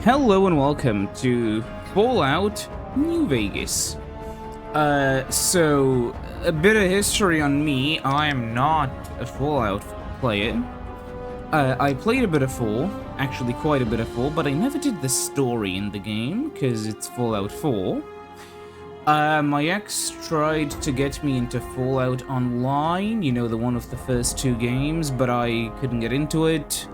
Hello and welcome to Fallout New Vegas. So, a bit of history on me. I am not a Fallout player. I played a bit of 4, actually quite a bit of 4, but I never did the story in the game, because it's Fallout 4. My ex tried to get me into Fallout Online, you know, the one of the first 2 games, but I couldn't get into it.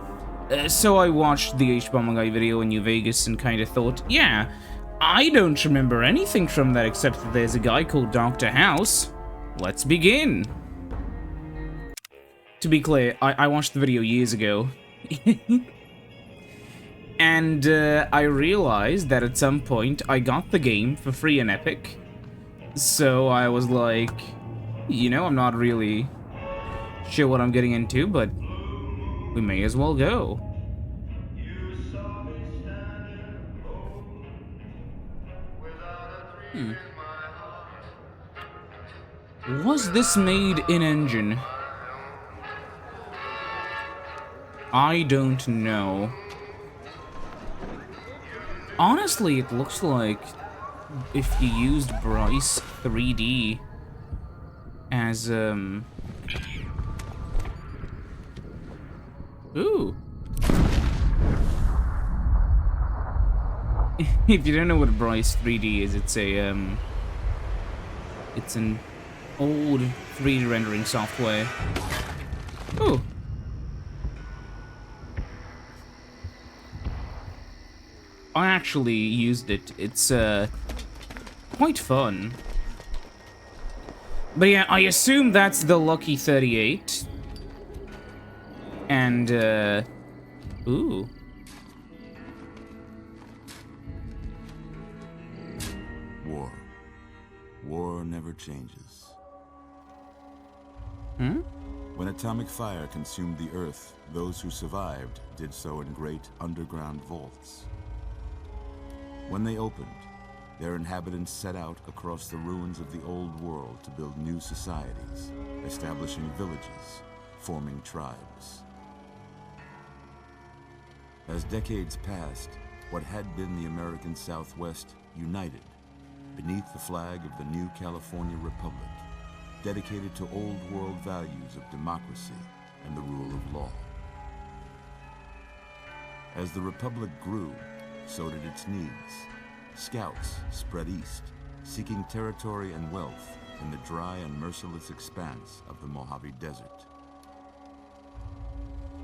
So I watched the H-Bomber Guy video in New Vegas and kind of thought, yeah, I don't remember anything from that except that there's a guy called Dr. House. Let's begin. To be clear, I watched the video years ago. And I realized that at some point I got the game for free in Epic. So I was like, you know, I'm not really sure what I'm getting into, but we may as well go. Was this made in engine? I don't know. Honestly, it looks like if you used Bryce 3D as, Ooh. If you don't know what Bryce 3D is, it's a, it's an old 3D rendering software. Ooh. I actually used it. It's, quite fun. But yeah, I assume that's the Lucky 38. And, ooh. War never changes. Hmm? When atomic fire consumed the Earth, those who survived did so in great underground vaults. When they opened, their inhabitants set out across the ruins of the old world to build new societies, establishing villages, forming tribes. As decades passed, what had been the American Southwest united beneath the flag of the new California Republic, dedicated to old world values of democracy and the rule of law. As the Republic grew, so did its needs. Scouts spread east, seeking territory and wealth in the dry and merciless expanse of the Mojave Desert.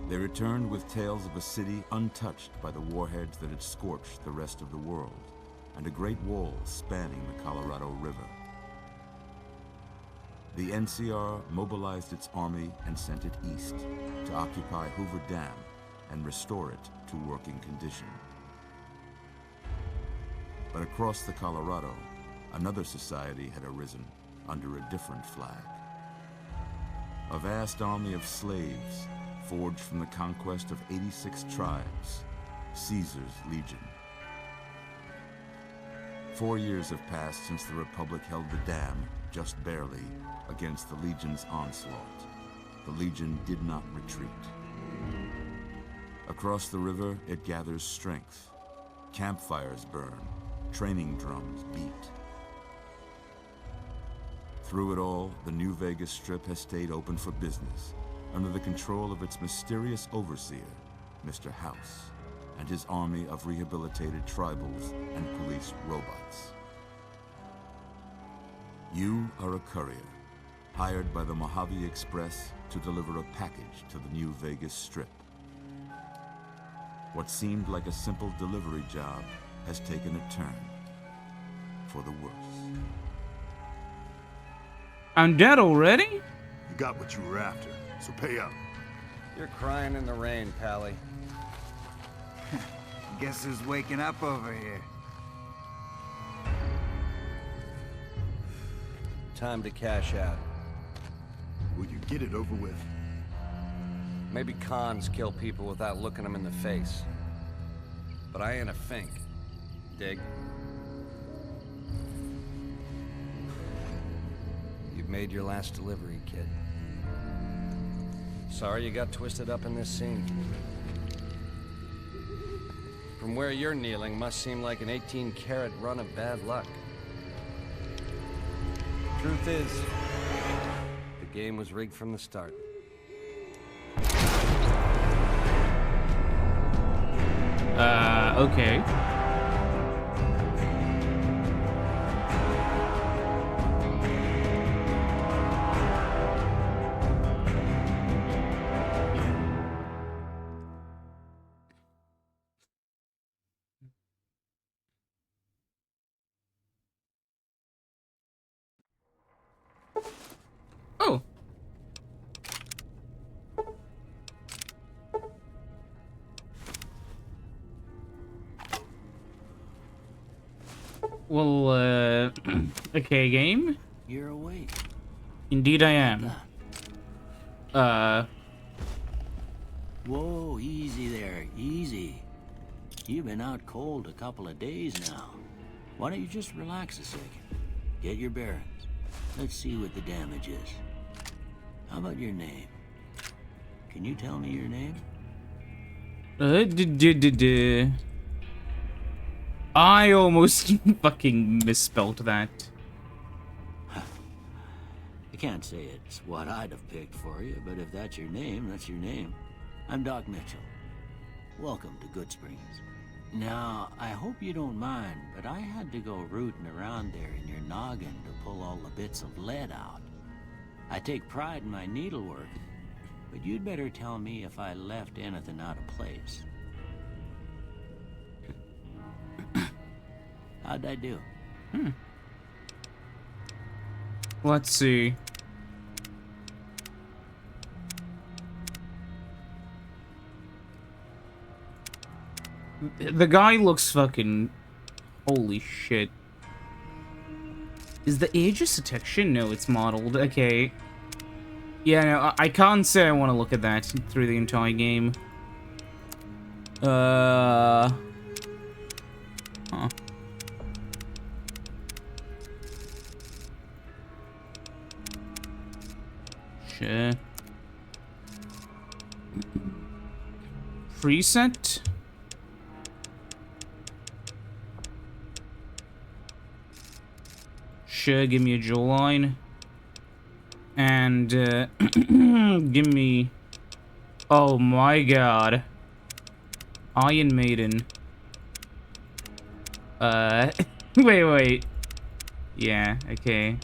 They returned with tales of a city untouched by the warheads that had scorched the rest of the world, and a great wall spanning the Colorado River. The NCR mobilized its army and sent it east to occupy Hoover Dam and restore it to working condition. But across the Colorado, another society had arisen under a different flag. A vast army of slaves forged from the conquest of 86 tribes, Caesar's Legion. 4 years have passed since the Republic held the dam, just barely, against the Legion's onslaught. The Legion did not retreat. Across the river, it gathers strength. Campfires burn, training drums beat. Through it all, the New Vegas Strip has stayed open for business, under the control of its mysterious overseer, Mr. House, and his army of rehabilitated tribals and police robots. You are a courier, hired by the Mojave Express to deliver a package to the New Vegas Strip. What seemed like a simple delivery job has taken a turn for the worse. I'm dead already? You got what you were after, so pay up. You're crying in the rain, Pally. Guess who's waking up over here? Time to cash out. Will you get it over with? Maybe cons kill people without looking them in the face. But I ain't a fink. Dig? You've made your last delivery, kid. Sorry you got twisted up in this scene. From where you're kneeling must seem like an 18-carat run of bad luck. Truth is, the game was rigged from the start. Okay. Oh. Well, okay, game? You're awake. Indeed I am. Whoa, easy there, easy. You've been out cold a couple of days now. Why don't you just relax a second? Get your bearings. Let's see what the damage is. How about your name? Can you tell me your name? I almost fucking misspelled that. I can't say it's what I'd have picked for you, but if that's your name, that's your name. I'm Doc Mitchell. Welcome to Goodsprings. Now, I hope you don't mind, but I had to go rooting around there in your noggin to pull all the bits of lead out. I take pride in my needlework, but you'd better tell me if I left anything out of place. How'd I do? Let's see. The guy looks fucking... Holy shit. Is the Aegis detection? No, it's modeled. Okay. Yeah, no, I can't say I want to look at that through the entire game. Huh. Sure. Preset? Sure, give me a jawline. And, give me... Oh my god. Iron Maiden. Wait. Yeah, okay.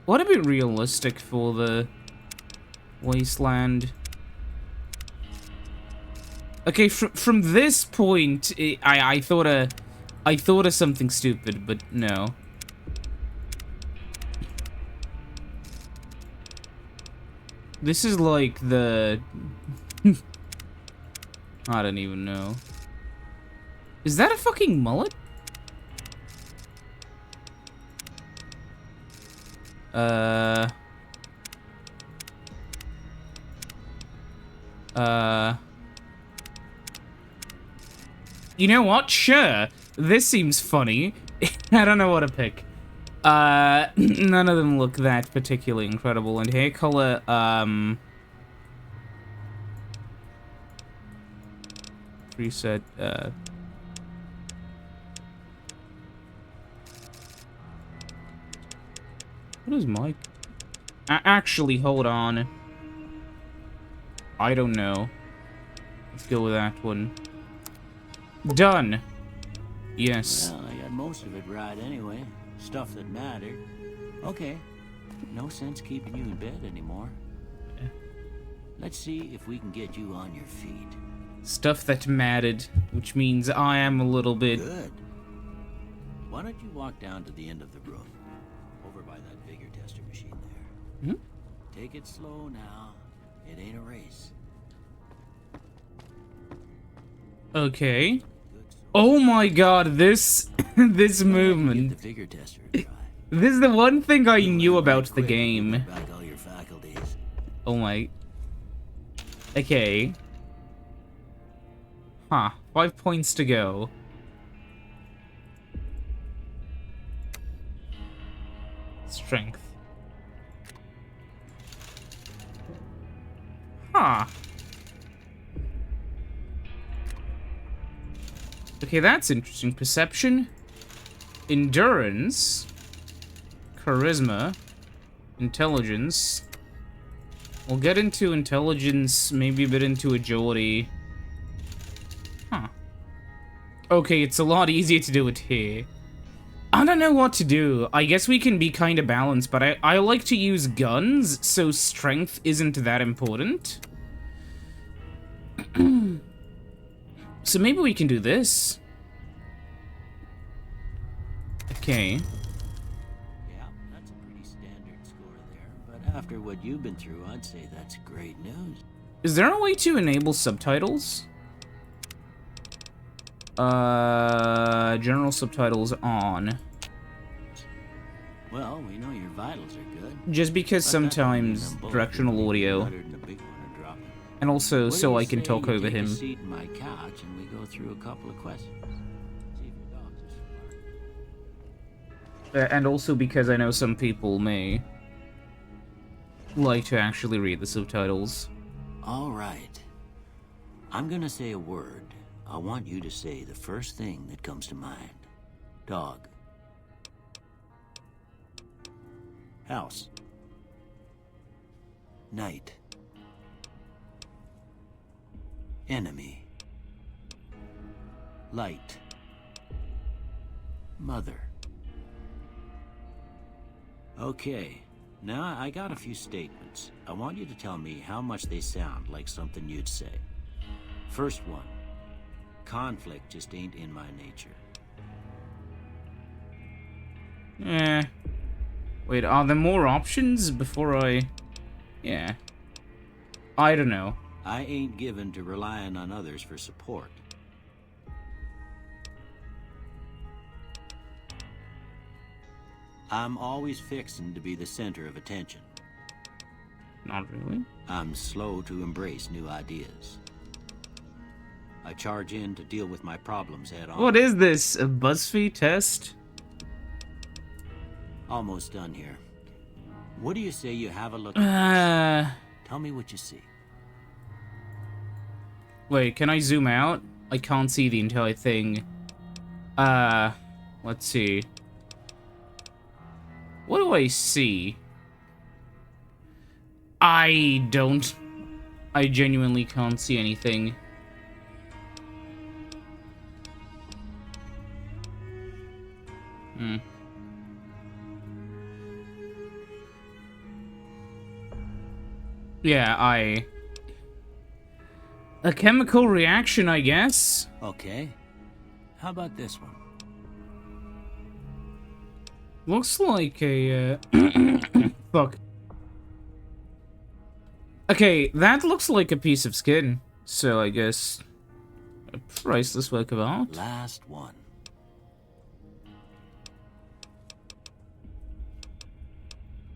What a bit realistic for the wasteland. Okay, from this point, I thought of something stupid, but no. This is like the... I don't even know. Is that a fucking mullet? You know what? Sure. This seems funny. I don't know what to pick. None of them look that particularly incredible. And hair color, preset, what is my... Actually, hold on. I don't know. Let's go with that one. Done. Yes. Well, I got most of it right anyway. Stuff that mattered. Okay. No sense keeping you in bed anymore. Yeah. Let's see if we can get you on your feet. Stuff that mattered, which means I am a little bit... Good. Why don't you walk down to the end of the room? Over by that vigor tester machine there. Take it slow now. It ain't a race. Okay. Oh my god, this this movement. Give the vigor tester a try. This is the one thing I knew about the Quick, game. get back all your faculties. Oh my. Okay. Huh. 5 points to go. Strength. Huh. Okay, that's interesting. Perception, endurance, charisma, intelligence. We'll get into intelligence, maybe a bit into agility. Huh. Okay, it's a lot easier to do it here. I don't know what to do. I guess we can be kind of balanced, but I like to use guns, so strength isn't that important. So maybe we can do this. Okay. Yeah, that's a pretty standard score there. But after what you've been through, I'd say that's great news. Is there a way to enable subtitles? General subtitles on. Well, we know your vitals are good. Just because But that doesn't mean sometimes them bullets directional would be audio. uttered and a big one are dropping. And also What do so you I can say talk you over take a him. seat in my couch and we go through a couple of questions. See if your dogs are smart. And also because I know some people may like to actually read the subtitles. All right. I'm gonna say a word. I want you to say the first thing that comes to mind. Dog. House. Night. Enemy. Light. Mother. Okay. Now I got a few statements. I want you to tell me how much they sound like something you'd say. First one. Conflict just ain't in my nature. Eh. Wait, are there more options before I... Yeah. I don't know. I ain't given to relying on others for support. I'm always fixin' to be the center of attention. Not really. I'm slow to embrace new ideas. I charge in to deal with my problems head on. What is this? A BuzzFeed test? Almost done here. What do you say you have a look Uh, at this? Tell me what you see. Wait, can I zoom out? I can't see the entire thing. Let's see. What do I see? I don't. I genuinely can't see anything. Hmm. Yeah, a chemical reaction, I guess. Okay. How about this one? Looks like a, fuck. Okay, that looks like a piece of skin. So I guess a priceless work of art. Last one.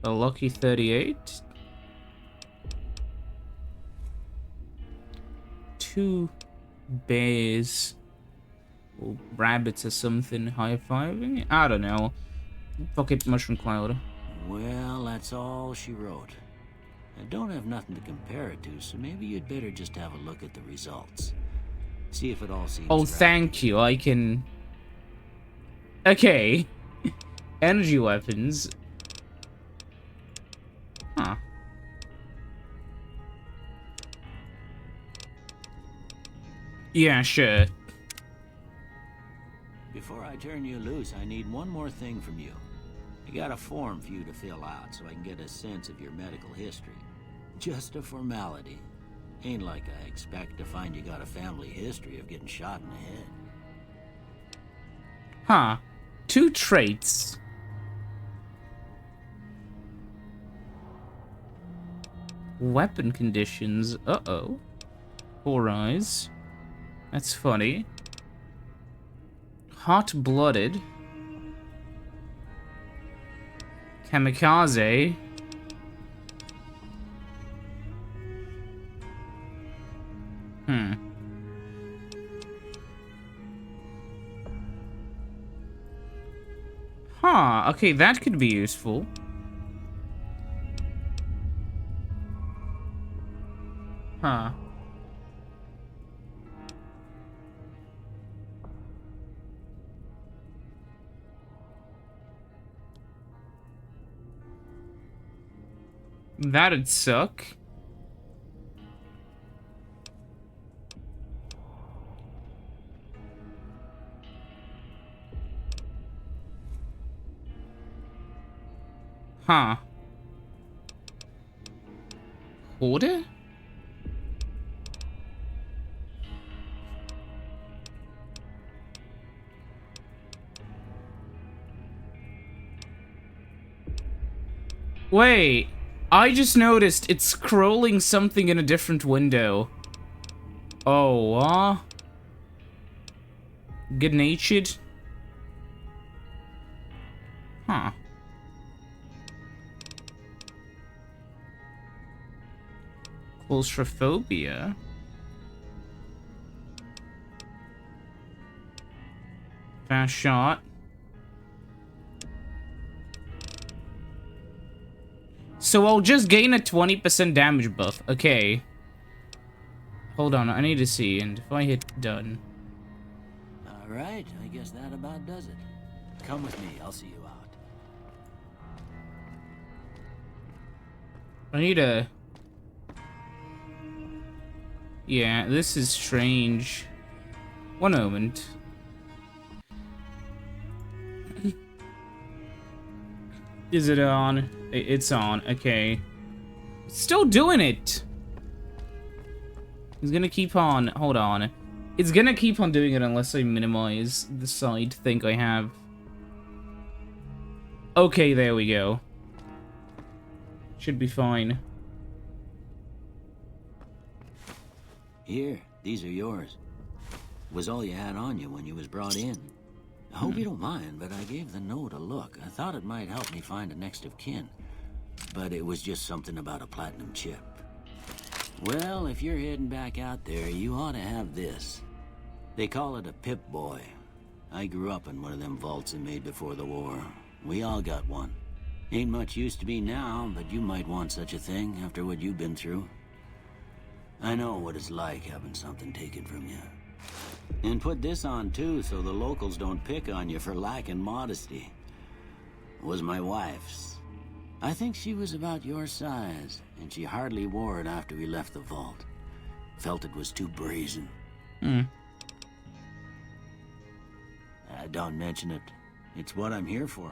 A lucky 38. 2 bears. Or rabbits or something high-fiving? I don't know. Pocket mushroom cloud. Well, that's all she wrote. I don't have nothing to compare it to, so maybe you'd better just have a look at the results. See if it all seems Oh, right. thank you. I can... Okay. Energy weapons. Huh. Yeah, sure. Before I turn you loose, I need one more thing from you. I got a form for you to fill out so I can get a sense of your medical history. Just a formality. Ain't like I expect to find you got a family history of getting shot in the head. Huh. 2 traits. Weapon conditions. Uh-oh. 4 eyes. That's funny. Hot-blooded. Kamikaze. Huh, okay, that could be useful. Huh. That'd suck. Huh. Order? Wait, I just noticed it's scrolling something in a different window. Oh, good-natured? Huh. Claustrophobia? Fast shot. So I'll just gain a 20% damage buff. Okay. Hold on, I need to see. And if I hit done. All right, I guess that about does it. Come with me, I'll see you out. I need a... Yeah, this is strange. One moment. Is it on? It's on. Okay. It's still doing it. It's gonna keep on. Hold on. It's gonna keep on doing it unless I minimize the side thing I have. Okay, there we go. Should be fine. Here, these are yours. Was all you had on you when you was brought in. I hope you don't mind, but I gave the note a look. I thought it might help me find a next of kin. But it was just something about a platinum chip. Well, if you're heading back out there, you ought to have this. They call it a Pip-Boy. I grew up in one of them vaults they made before the war. We all got one. Ain't much use to be now, but you might want such a thing after what you've been through. I know what it's like having something taken from you. And put this on too, so the locals don't pick on you for lacking modesty. It was my wife's. I think she was about your size, and she hardly wore it after we left the vault. Felt it was too brazen. Don't mention it. It's what I'm here for.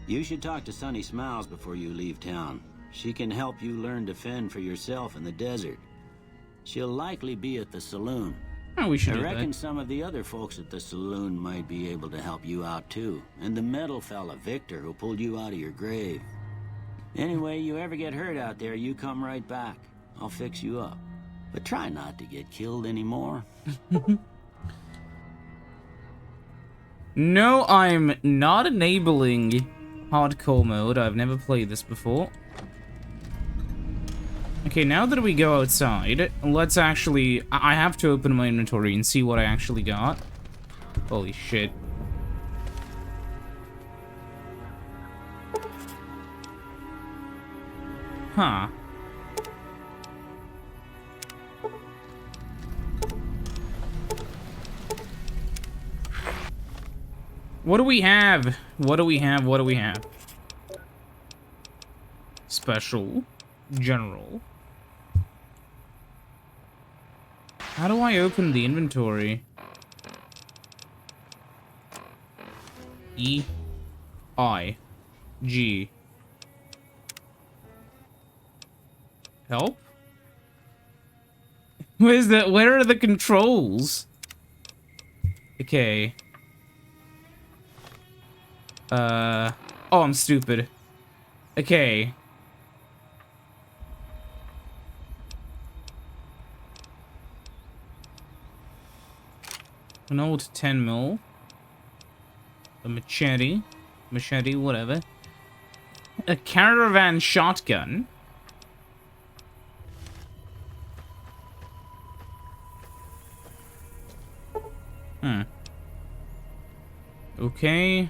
You should talk to Sunny Smiles before you leave town. She can help you learn to fend for yourself in the desert. She'll likely be at the saloon. Oh, we should I do reckon that. some of the other folks at the saloon might be able to help you out too. And the metal fella, Victor, who pulled you out of your grave. Anyway, you ever get hurt out there, you come right back. I'll fix you up. But try not to get killed anymore. No, I'm not enabling hardcore mode. I've never played this before. Okay, now that we go outside, let's actually... I have to open my inventory and see what I actually got. Holy shit. Huh. What do we have? What do we have? What do we have? Special. General. How do I open the inventory? E. I. G. Help? Where's the... Where are the controls? Okay. Oh, I'm stupid. Okay. An old 10 mil. A machete. Machete, whatever. A caravan shotgun. Okay.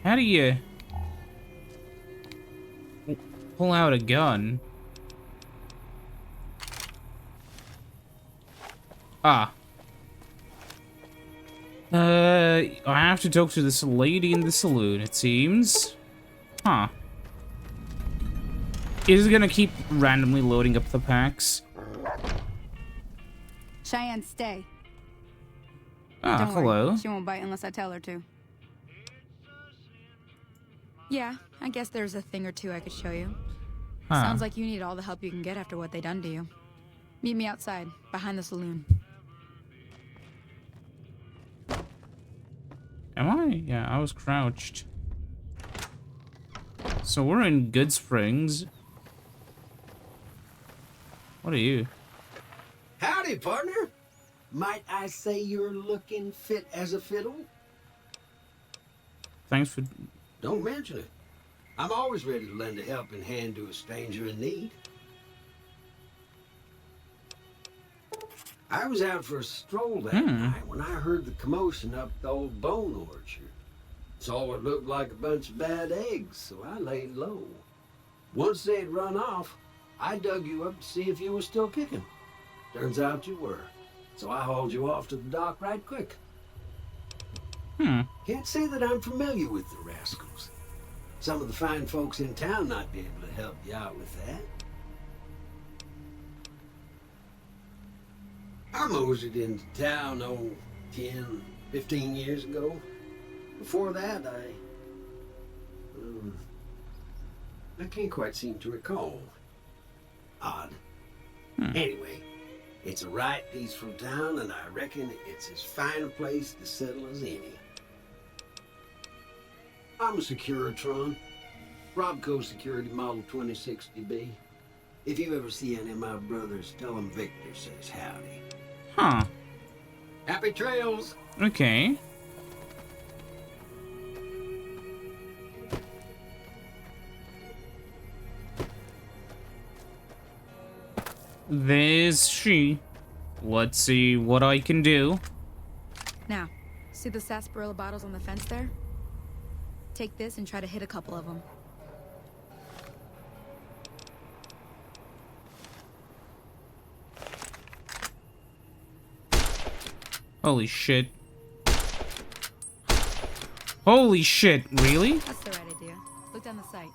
How do you pull out a gun? Ah. I have to talk to this lady in the saloon, it seems. Huh. Is it gonna keep randomly loading up the packs? Cheyenne, stay. Ah, Don't hello. worry, she won't bite unless I tell her to. Yeah, I guess there's a thing or two I could show you. Huh. Sounds like you need all the help you can get after what they done to you. Meet me outside, behind the saloon. Am I? Yeah, I was crouched. So we're in Goodsprings. What are you? Howdy, partner. Might I say you're looking fit as a fiddle? Thanks for... Don't mention it. I'm always ready to lend a helping hand to a stranger in need. I was out for a stroll that night when I heard the commotion up the old bone orchard. Saw what looked like a bunch of bad eggs, so I laid low. Once they'd run off, I dug you up to see if you were still kicking. Turns out you were. So I hauled you off to the dock right quick. Can't say that I'm familiar with the rascals. Some of the fine folks in town might be able to help you out with that. I moseyed into town, 10, 15 years ago. Before that, I can't quite seem to recall. Odd. Anyway, it's a right peaceful town, and I reckon it's as fine a place to settle as any. I'm a Securitron. Robco Security Model 2060B. If you ever see any of my brothers, tell them Victor says howdy. Huh. Happy trails! Okay. There's she. Let's see what I can do. Now, see the sarsaparilla bottles on the fence there? Take this and try to hit a couple of them. Holy shit. Holy shit, really? That's the right idea. Look down the sight.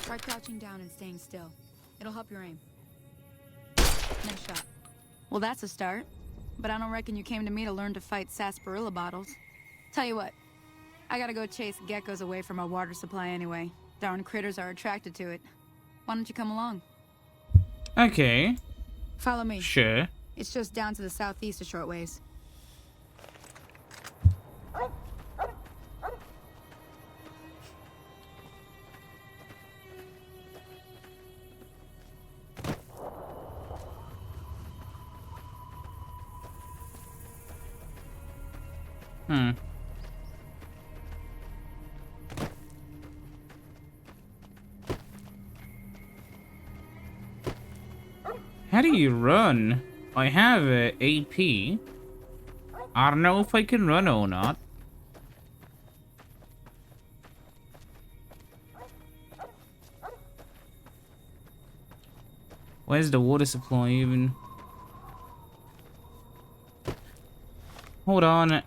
Try crouching down and staying still. It'll help your aim. Nice shot. Well, that's a start. But I don't reckon you came to me to learn to fight sarsaparilla bottles. Tell you what, I gotta go chase geckos away from our water supply anyway. Darn critters are attracted to it. Why don't you come along? Okay. Follow me. Sure. It's just down to the southeast a short ways. How do you run? I have a AP. I don't know if I can run or not. Where's the water supply even? Hold on.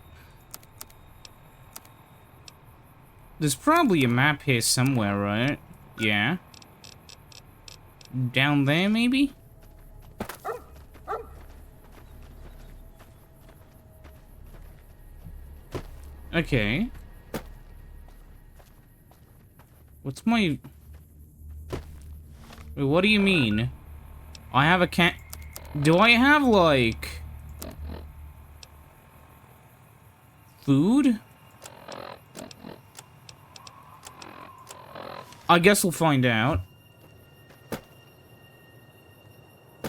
There's probably a map here somewhere, right? Yeah. Down there, maybe? Okay. What's my... Wait, what do you mean? I have a cat... Do I have, like... food? I guess we'll find out.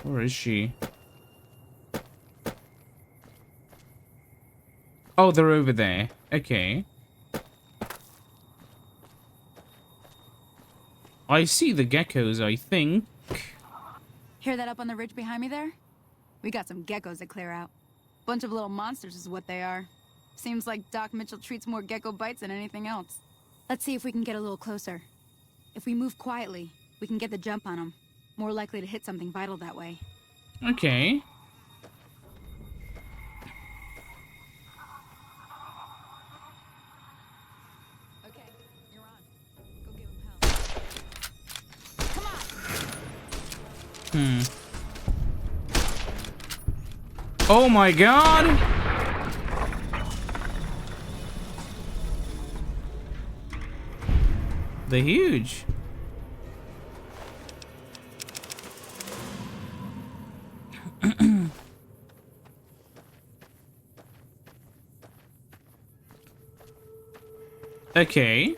Where is she? Oh, they're over there. Okay. I see the geckos, I think. Hear that up on the ridge behind me there? We got some geckos to clear out. Bunch of little monsters is what they are. Seems like Doc Mitchell treats more gecko bites than anything else. Let's see if we can get a little closer. If we move quietly, we can get the jump on them. More likely to hit something vital that way. Okay. Okay, you're on. Go give him hell. Come on! Oh my god! They're huge. Okay.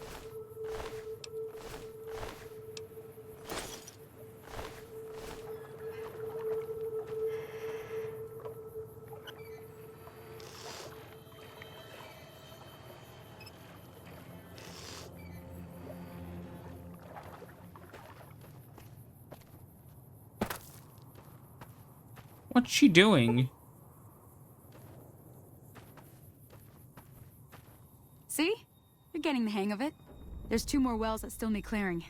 What's she doing? See? You're getting the hang of it. There's 2 more wells that still need clearing.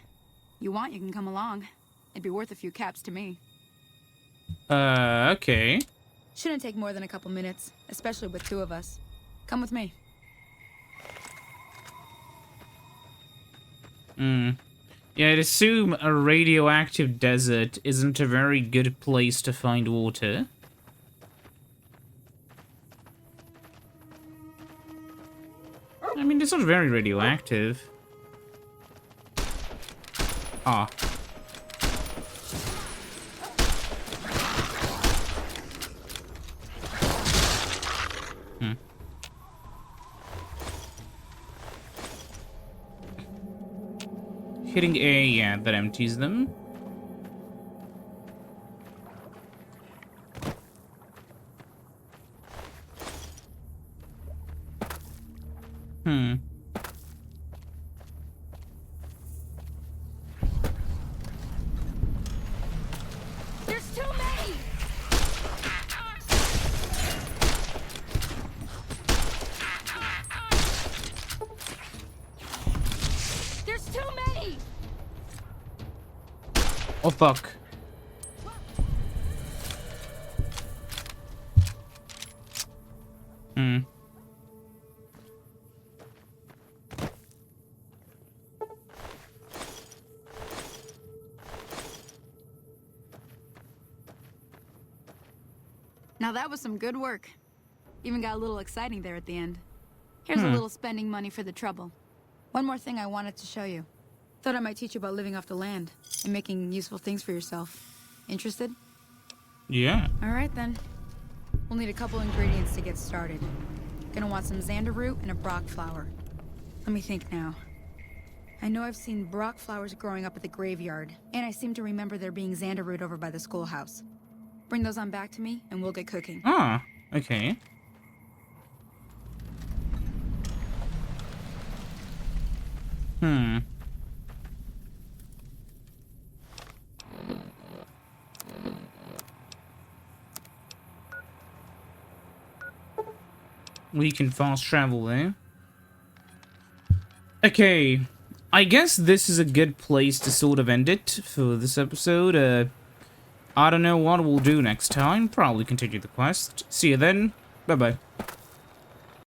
You want, you can come along. It'd be worth a few caps to me. Okay. Shouldn't take more than a couple minutes, especially with 2 of us. Come with me. Yeah, I'd assume a radioactive desert isn't a very good place to find water. I mean, it's not very radioactive. Ah. Hitting A, yeah, that empties them. There's too many! There's too many! Oh, fuck. Now that was some good work. Even got a little exciting there at the end. Here's a little spending money for the trouble. One more thing I wanted to show you. Thought I might teach you about living off the land and making useful things for yourself. Interested? Yeah. All right then. We'll need a couple ingredients to get started. Gonna want some xander root and a brock flower. Let me think now. I know I've seen brock flowers growing up at the graveyard, and I seem to remember there being xander root over by the schoolhouse. Bring those on back to me, and we'll get cooking. Ah, okay. We can fast travel there. Okay, I guess this is a good place to sort of end it for this episode. I don't know what we'll do next time. Probably continue the quest. See you then. Bye-bye.